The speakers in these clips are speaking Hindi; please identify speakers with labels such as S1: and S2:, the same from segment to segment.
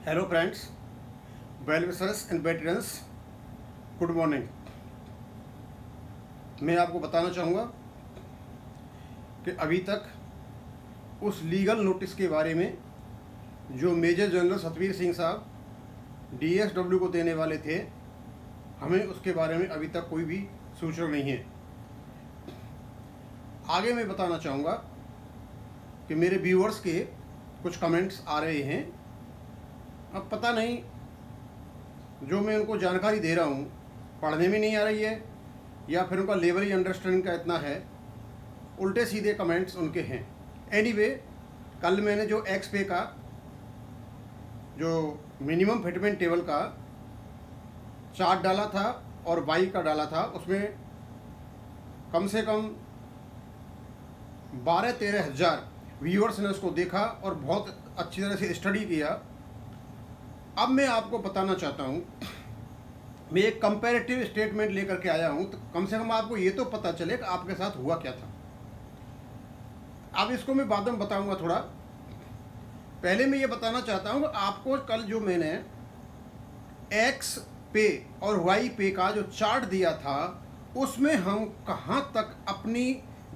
S1: Hello friends, well wishers and veterans, good morning. मैं आपको बताना चाहूँगा कि अभी तक उस लीगल नोटिस के बारे में जो मेजर जनरल सतवीर सिंह साहब डीएसडब्ल्यू को देने वाले थे, हमें उसके बारे में अभी तक कोई भी सूचना नहीं है। आगे मैं बताना चाहूँगा कि मेरे व्यूअर्स के कुछ कमेंट्स आ रहे हैं। अब पता नहीं, जो मैं उनको जानकारी दे रहा हूँ पढ़ने में नहीं आ रही है या फिर उनका लेवल ही अंडरस्टैंडिंग का इतना है, उल्टे सीधे कमेंट्स उनके हैं। एनीवे, कल मैंने जो एक्स पे का जो मिनिमम फिटमेंट टेबल का चार्ट डाला था और वाई का डाला था, उसमें कम से कम 12-13 हज़ार व्यूअर्स ने उसको देखा और बहुत अच्छी तरह से स्टडी किया। अब मैं आपको बताना चाहता हूँ, मैं एक कंपैरेटिव स्टेटमेंट लेकर के आया हूँ, तो कम से कम आपको ये तो पता चले कि आपके साथ हुआ क्या था। अब इसको मैं बाद में बताऊँगा। थोड़ा पहले मैं ये बताना चाहता हूँ कि आपको कल जो मैंने एक्स पे और वाई पे का जो चार्ट दिया था, उसमें हम कहाँ तक अपनी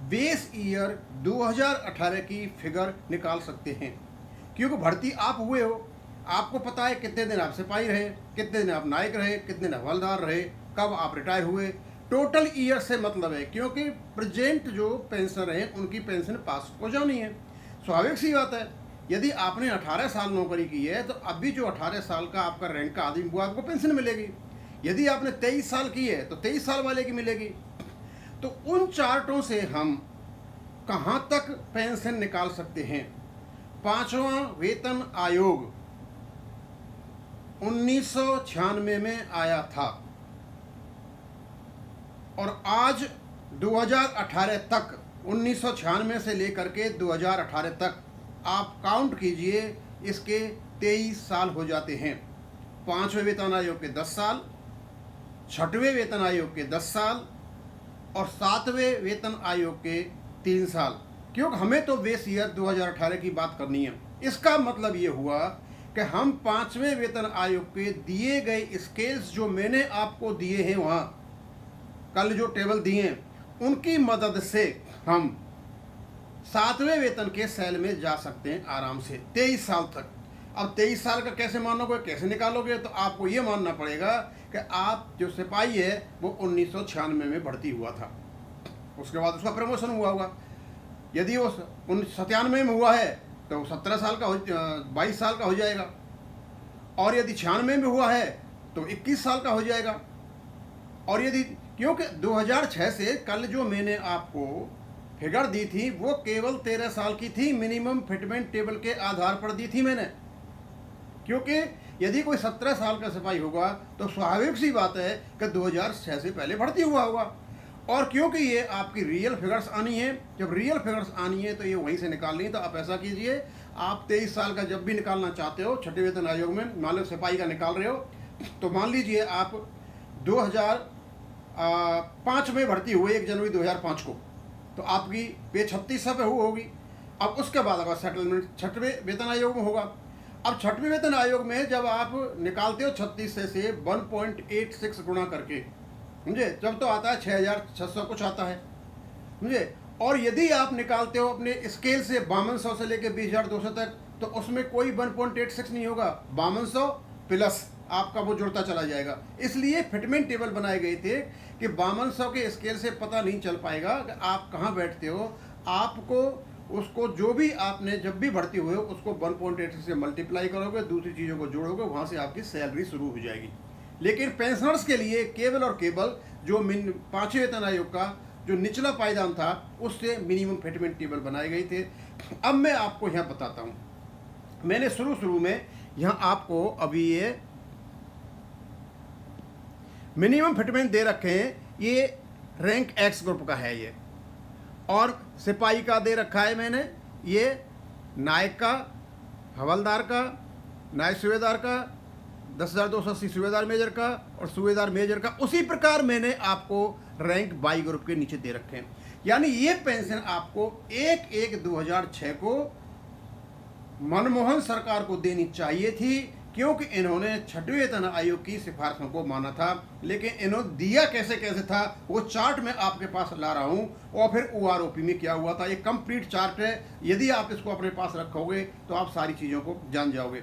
S1: बेस ईयर 2018 की फिगर निकाल सकते हैं। क्योंकि भर्ती आप हुए हो, आपको पता है कितने दिन आप सिपाही रहे, कितने दिन आप नायक रहे, कितने दिन हवलदार रहे, कब आप रिटायर हुए। टोटल ईयर से मतलब है, क्योंकि प्रेजेंट जो पेंशनर हैं उनकी पेंशन पास हो जानी है। स्वाभाविक सी बात है, यदि आपने 18 साल नौकरी की है तो अभी जो 18 साल का आपका रैंक का आदमी वो आपको पेंशन मिलेगी। यदि आपने 23 साल की है तो 23 साल वाले की मिलेगी। तो उन चार्टों से हम कहाँ तक पेंशन निकाल सकते हैं। पांचवा वेतन आयोग 1996 में आया था और आज 2018 तक, 1996 से लेकर के 2018 तक आप काउंट कीजिए, इसके 23 साल हो जाते हैं। पांचवें वेतन आयोग के 10 साल, छठवें वेतन आयोग के 10 साल और सातवें वेतन आयोग के 3 साल। क्योंकि हमें तो बेस ईयर 2018 की बात करनी है। इसका मतलब ये हुआ कि हम पांचवें वेतन आयोग के दिए गए स्केल्स जो मैंने आपको दिए हैं, वहाँ कल जो टेबल दिए हैं, उनकी मदद से हम सातवें वेतन के सेल में जा सकते हैं आराम से 23 साल तक। अब 23 साल का कैसे मानोगे, कैसे निकालोगे, तो आपको ये मानना पड़ेगा कि आप जो सिपाही है वो 1996 में भर्ती हुआ था, उसके बाद उसका प्रमोशन हुआ होगा। यदि वो 97 में हुआ है तो 17 साल का 22 साल का हो जाएगा, और यदि 96 में हुआ है तो 21 साल का हो जाएगा। और यदि, क्योंकि 2006 से कल जो मैंने आपको फिगर दी थी वो केवल 13 साल की थी, मिनिमम फिटमेंट टेबल के आधार पर दी थी मैंने। क्योंकि यदि कोई 17 साल का सिपाही होगा तो स्वाभाविक सी बात है कि 2006 से पहले भर्ती हुआ होगा। और क्योंकि ये आपकी रियल फिगर्स आनी है, जब रियल फिगर्स आनी है तो ये वहीं से निकालनी है। तो आप ऐसा कीजिए, आप 23 साल का जब भी निकालना चाहते हो छठे वेतन आयोग में, मान लो सिपाही का निकाल रहे हो, तो मान लीजिए आप 2005 में भर्ती हुए 1 जनवरी 2005 को, तो आपकी पे 3600 पे होगी। अब उसके बाद आपका सेटलमेंट छठवें वेतन आयोग में होगा। अब छठवें वेतन आयोग में जब आप निकालते हो 36 से 1.86 गुणा करके, समझे, जब तो आता है 6600 कुछ आता है, समझे। और यदि आप निकालते हो अपने स्केल से 5200 से लेकर 20200 तक, तो उसमें कोई 1.86 नहीं होगा, 5200 प्लस आपका वो जुड़ता चला जाएगा। इसलिए फिटमेंट टेबल बनाए गए थे कि 5200 के स्केल से पता नहीं चल पाएगा कि आप कहाँ बैठते हो। आपको उसको जो भी आपने जब भी भर्ती हुए हो उसको 1.86 से मल्टीप्लाई करोगे, दूसरी चीज़ों को जोड़ोगे, वहाँ से आपकी सैलरी शुरू हो जाएगी। लेकिन पेंशनर्स के लिए केवल और केवल जो पांचवें वेतन आयोग का जो निचला पायदान था उससे मिनिमम फिटमेंट टेबल बनाए गए थे। अब मैं आपको यहाँ बताता हूँ, मैंने शुरू में यहाँ आपको अभी ये मिनिमम फिटमेंट दे रखे हैं। ये रैंक एक्स ग्रुप का है ये, और सिपाही का दे रखा है मैंने, ये नायक का, हवलदार का, नायक सूबेदार का, 10,280 सूबेदार मेजर का और सूबेदार मेजर का। उसी प्रकार मैंने आपको रैंक बाई ग्रुप के नीचे दे रखे हैं। यानी ये पेंशन आपको 1/1/2006 को मनमोहन सरकार को देनी चाहिए थी, क्योंकि इन्होंने छठवें वेतन आयोग की सिफारिशों को माना था, लेकिन इन्होंने दिया कैसे कैसे था वो चार्ट मैं आपके पास ला रहा हूँ। और फिर OROP में क्या हुआ था, ये कंप्लीट चार्ट है। यदि आप इसको अपने पास रखोगे तो आप सारी चीज़ों को जान जाओगे।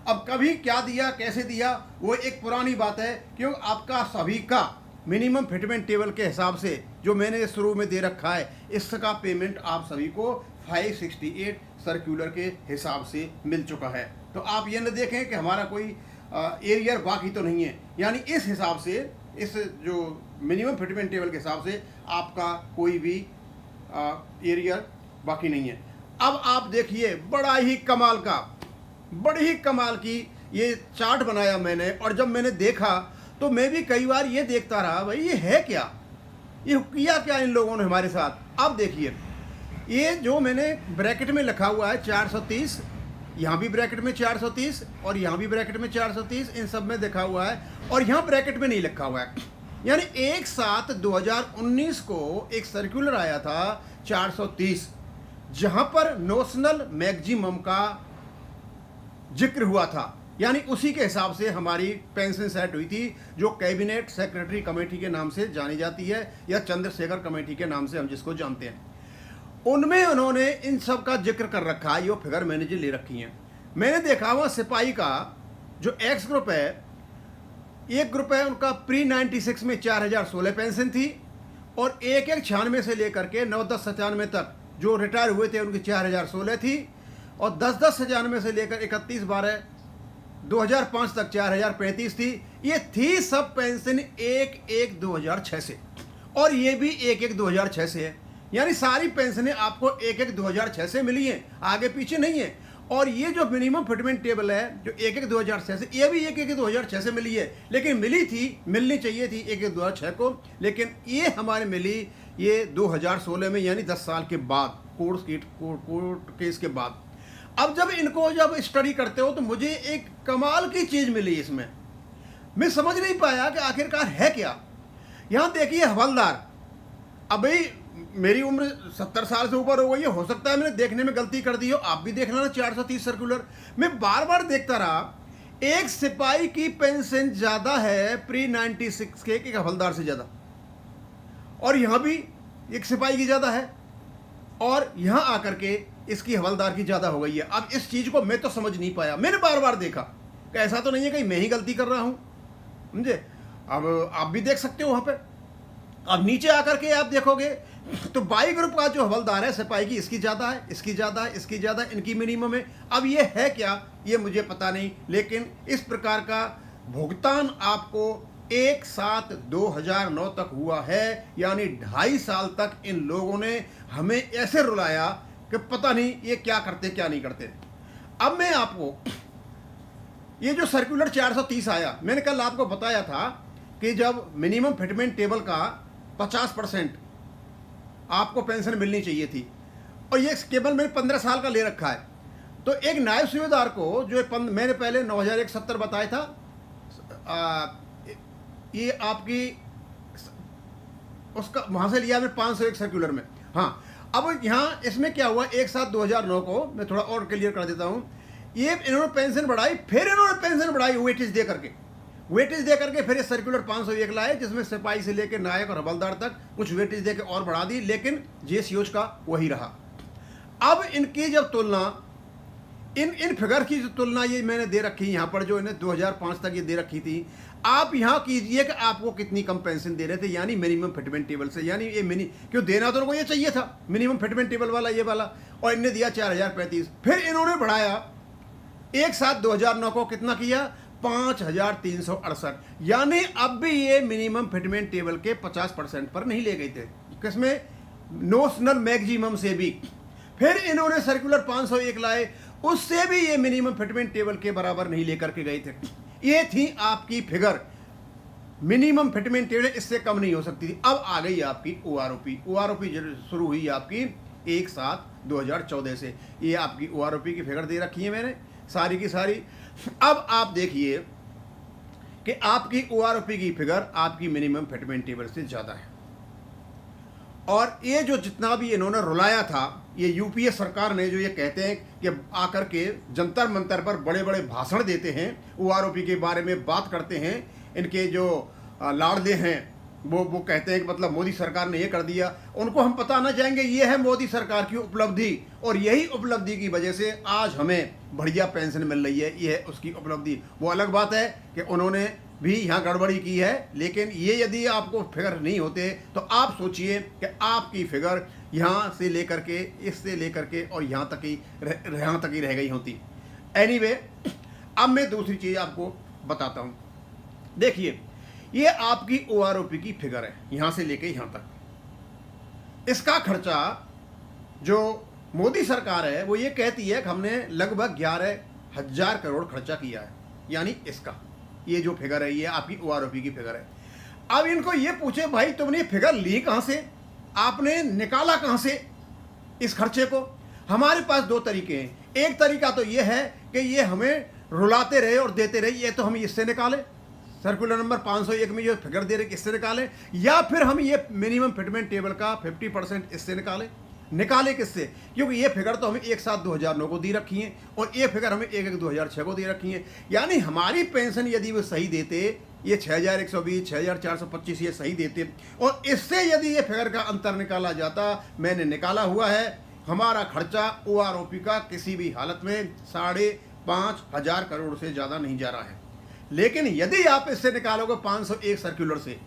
S1: अब कभी क्या दिया कैसे दिया वो एक पुरानी बात है, क्योंकि आपका सभी का मिनिमम फिटमेंट टेबल के हिसाब से जो मैंने शुरू में दे रखा है, इसका पेमेंट आप सभी को 568 सर्कुलर के हिसाब से मिल चुका है। तो आप ये न देखें कि हमारा कोई एरियर बाकी तो नहीं है, यानी इस हिसाब से, इस जो मिनिमम फिटमेंट टेबल के हिसाब से आपका कोई भी एरियर बाकी नहीं है। अब आप देखिए, बड़ी ही कमाल की ये चार्ट बनाया मैंने, और जब मैंने देखा तो मैं भी कई बार ये देखता रहा, भाई ये है क्या, ये किया क्या इन लोगों ने हमारे साथ। अब देखिए, ये जो मैंने ब्रैकेट में लिखा हुआ है 430, यहाँ भी ब्रैकेट में 430 और यहाँ भी ब्रैकेट में 430, इन सब में देखा हुआ है, और यहाँ ब्रैकेट में नहीं लिखा हुआ है। यानी 1/7/2019 को एक सर्कुलर आया था 430, जहाँ पर नोशनल मैक्सिमम का जिक्र हुआ था, यानी उसी के हिसाब से हमारी पेंशन सेट हुई थी, जो कैबिनेट सेक्रेटरी कमेटी के नाम से जानी जाती है, या चंद्रशेखर कमेटी के नाम से हम जिसको जानते हैं। उनमें उन्होंने इन सब का जिक्र कर रखा है, ये फिगर मैंने जो ले रखी हैं। मैंने देखा हुआ सिपाही का जो एक्स ग्रुप है, एक ग्रुप है उनका प्री 96 में 4016 पेंशन थी, और 1/1/96 से लेकर के 9/10/97 तक जो रिटायर हुए थे उनकी 4016 थी, और 10/10/97 से लेकर 31/12/2005 तक 4035 थी। ये थी सब पेंशन 1/1/2006 से, और ये भी 1/1/2006 से है। यानी सारी पेंशनें आपको 1/1/2006 से मिली हैं, आगे पीछे नहीं है। और ये जो मिनिमम फिटमेंट टेबल है जो 1/1/2006 से, ये भी 1/1/2006 से मिली है, लेकिन मिलनी चाहिए थी 1/1/2006 को, लेकिन ये हमारे मिली ये 2016 में, यानी 10 साल के बाद, कोर्ट केस के बाद। अब जब स्टडी करते हो तो मुझे एक कमाल की चीज़ मिली इसमें, मैं समझ नहीं पाया कि आखिरकार है क्या। यहाँ देखिए हवलदार, अभी मेरी उम्र 70 साल से ऊपर हो गई है, हो सकता है मैंने देखने में गलती कर दी हो, आप भी देख लेना 430 सर्कुलर। मैं बार बार देखता रहा, एक सिपाही की पेंशन ज़्यादा है प्री 96 के एक हवलदार से ज़्यादा, और यहाँ भी एक सिपाही की ज़्यादा है, और यहाँ आकर के इसकी हवलदार की ज़्यादा हो गई है। अब इस चीज़ को मैं तो समझ नहीं पाया, मैंने बार बार देखा कि ऐसा तो नहीं है कहीं मैं ही गलती कर रहा हूँ, समझे। अब आप भी देख सकते हो वहाँ पे। अब नीचे आकर के आप देखोगे तो बाई ग्रुप का जो हवलदार है सिपाही की, इसकी ज़्यादा है, इसकी ज़्यादा है, इसकी ज़्यादा, इनकी मिनिमम है। अब ये है क्या, ये मुझे पता नहीं, लेकिन इस प्रकार का भुगतान आपको 1/7/2009 तक हुआ है, यानी 2.5 साल तक इन लोगों ने हमें ऐसे रुलाया कि पता नहीं ये क्या करते क्या नहीं करते। अब मैं आपको ये जो सर्कुलर 430 आया, मैंने कल आपको बताया था कि जब मिनिमम फिटमेंट टेबल का 50% आपको पेंशन मिलनी चाहिए थी, और ये केवल मैंने 15 साल का ले रखा है। तो एक नायब सूबेदार को जो मैंने पहले 9170 बताया था, ये आपकी उसका वहाँ से लिया मैं 501 सर्कुलर में। हाँ, अब यहाँ इसमें क्या हुआ, 1/7/2009 को मैं थोड़ा और क्लियर कर देता हूँ। ये इन्होंने पेंशन बढ़ाई, फिर इन्होंने पेंशन बढ़ाई वेटेज दे करके फिर ये सर्कुलर 501 लाए, जिसमें सिपाही से लेकर नायक और हवलदार तक कुछ वेटेज दे के और बढ़ा दी, लेकिन जेसीओज का वही रहा। अब इनकी जब तुलना, इन फिगर की जो तुलना ये मैंने दे रखी यहाँ पर, जो इन्हें 2005 तक ये दे रखी थी, आप यहाँ कीजिए कि आपको कितनी कम पेंशन दे रहे थे, यानी मिनिमम फिटमेंट टेबल से। यानी ये क्यों देना तो उनको ये चाहिए था मिनिमम फिटमेंट टेबल वाला, ये वाला, और इनने दिया 4035। फिर इन्होंने बढ़ाया 1/7/2009 को कितना किया, 5368, यानी अब भी ये मिनिमम फिटमेंट टेबल के 50% पर नहीं ले गए थे, किसमें, नोशनल मैक्सिमम से भी। फिर इन्होंने सर्कुलर 501 लाए, उससे भी ये मिनिमम फिटमेंट टेबल के बराबर नहीं लेकर के गए थे। ये थी आपकी फिगर, मिनिमम फिटमेंट टेबल इससे कम नहीं हो सकती थी। अब आ गई आपकी OROP शुरू हुई आपकी 1/7/2014 से। ये आपकी OROP की फिगर दे रखी है मैंने सारी की सारी। अब आप देखिए कि आपकी OROP की फिगर आपकी मिनिमम फिटमेंट टेबल से ज़्यादा है, और ये जो जितना भी इन्होंने रुलाया था ये यूपीए सरकार ने जो ये कहते हैं कि आकर के जंतर मंतर पर बड़े बड़े भाषण देते हैं, ओआरओपी के बारे में बात करते हैं, इनके जो लाडले हैं वो कहते हैं कि मतलब मोदी सरकार ने ये कर दिया, उनको हम बताना चाहेंगे ये है मोदी सरकार की उपलब्धि, और यही उपलब्धि की वजह से आज हमें बढ़िया पेंशन मिल रही है, ये है उसकी उपलब्धि। वो अलग बात है कि उन्होंने भी यहाँ गड़बड़ी की है, लेकिन ये यदि आपको फिगर नहीं होते तो आप सोचिए कि आपकी फिगर यहाँ से लेकर के, इससे लेकर के और यहाँ तक ही रह गई होती। एनीवे, अब मैं दूसरी चीज़ आपको बताता हूँ। देखिए, ये आपकी ओआरओपी की फिगर है यहाँ से लेके यहाँ तक। इसका खर्चा जो मोदी सरकार है वो ये कहती है कि हमने लगभग 11,000 करोड़ खर्चा किया है, यानी इसका ये जो फिगर है ये आपकी ओआरओपी की फिगर है। अब इनको ये पूछे भाई तुमने फिगर ली कहाँ से, आपने निकाला कहाँ से इस खर्चे को? हमारे पास दो तरीके हैं। एक तरीका तो ये है कि ये हमें रुलाते रहे और देते रहे, ये तो हम इससे निकालें, सर्कुलर नंबर 501 में जो फिगर दे रहे इससे निकालें, या फिर हम ये मिनिमम फिटमेंट टेबल का 50% इससे निकालें किससे? क्योंकि ये फिगर तो हमें एक साथ 2009 को दी रखी है और ये फिगर हमें 1/1/2006 को दी रखी है। यानी हमारी पेंशन यदि वो सही देते, ये 6,120, 6,425 ये सही देते, और इससे यदि ये फिगर का अंतर निकाला जाता, मैंने निकाला हुआ है, हमारा खर्चा ओआरओपी का किसी भी हालत में 5,500 करोड़ से ज़्यादा नहीं जा रहा है। लेकिन यदि आप इससे निकालोगे 501 सर्कुलर से,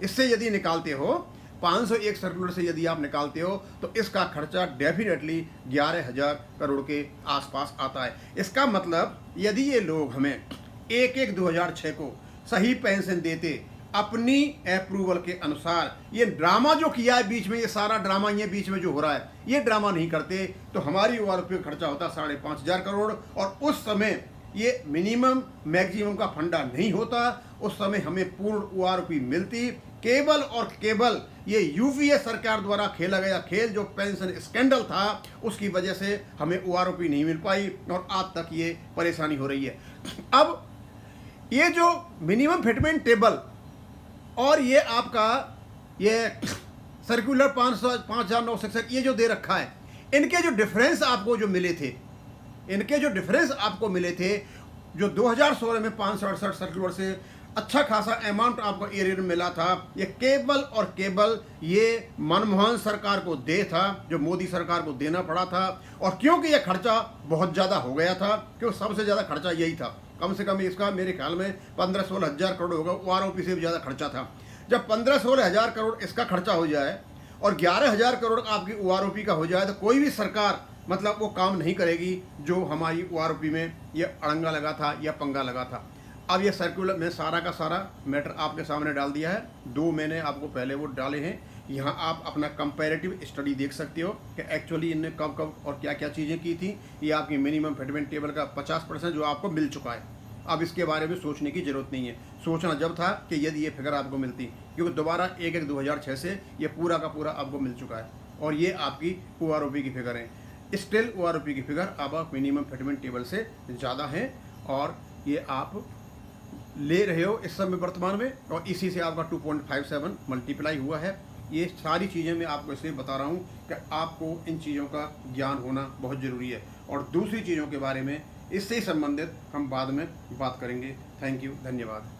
S1: इससे यदि निकालते हो 501 सर्कुलर से यदि आप निकालते हो तो इसका खर्चा डेफिनेटली 11,000 करोड़ के आसपास आता है। इसका मतलब यदि ये लोग हमें 1/1/2006 को सही पेंशन देते अपनी अप्रूवल के अनुसार, ये ड्रामा जो किया है बीच में, ये सारा ड्रामा ये बीच में जो हो रहा है, ये ड्रामा नहीं करते तो हमारी ओआरओपी का खर्चा होता 5,500 करोड़, और उस समय ये मिनिमम मैक्सिमम का फंडा नहीं होता, उस समय हमें पूर्ण ओआरओपी मिलती। केवल और केवल ये यूपीए सरकार द्वारा खेला गया खेल जो पेंशन स्कैंडल था, उसकी वजह से हमें ओआरओपी नहीं मिल पाई और आज तक ये परेशानी हो रही है। अब ये जो मिनिमम फिटमेंट टेबल और ये आपका ये सर्कुलर 5,966 ये जो दे रखा है, इनके जो डिफरेंस आपको जो मिले थे, जो 2016 में 568 सर्कुलर से अच्छा खासा अमाउंट आपको एरियर में मिला था, ये केवल और केवल ये मनमोहन सरकार को दे था, जो मोदी सरकार को देना पड़ा था। और क्योंकि ये खर्चा बहुत ज़्यादा हो गया था, क्योंकि सबसे ज़्यादा खर्चा यही था, कम से कम इसका मेरे ख्याल में 15-16 हज़ार करोड़ होगा, ओआरओपी से भी ज़्यादा खर्चा था। जब 15-16 हज़ार करोड़ इसका खर्चा हो जाए और 11,000 करोड़ आपकी ओआरओपी का हो जाए, तो कोई भी सरकार मतलब वो काम नहीं करेगी जो हमारी ओआरओपी में ये अड़ंगा लगा था या पंगा लगा था। अब ये सर्कुलर में सारा का सारा मैटर आपके सामने डाल दिया है, 2 मैंने आपको पहले वो डाले हैं। यहाँ आप अपना कंपैरेटिव स्टडी देख सकते हो कि एक्चुअली इनने कब कब और क्या क्या चीज़ें की थी। ये आपकी मिनिमम फिटमेंट टेबल का 50% जो आपको मिल चुका है। अब इसके बारे में सोचने की ज़रूरत नहीं है, सोचना जब था कि यदि ये फिगर आपको मिलती, क्योंकि दोबारा 1/1/2006 से ये पूरा का पूरा आपको मिल चुका है और ये आपकी ओआरओपी की फिगर है। स्टिल ओआरओपी की फिगर अब मिनिमम फिटमेंट टेबल से ज़्यादा है और ये आप ले रहे हो इस समय वर्तमान में, और इसी से आपका 2.57 मल्टीप्लाई हुआ है। ये सारी चीज़ें मैं आपको इसलिए बता रहा हूँ कि आपको इन चीज़ों का ज्ञान होना बहुत ज़रूरी है, और दूसरी चीज़ों के बारे में इससे संबंधित हम बाद में बात करेंगे। थैंक यू, धन्यवाद।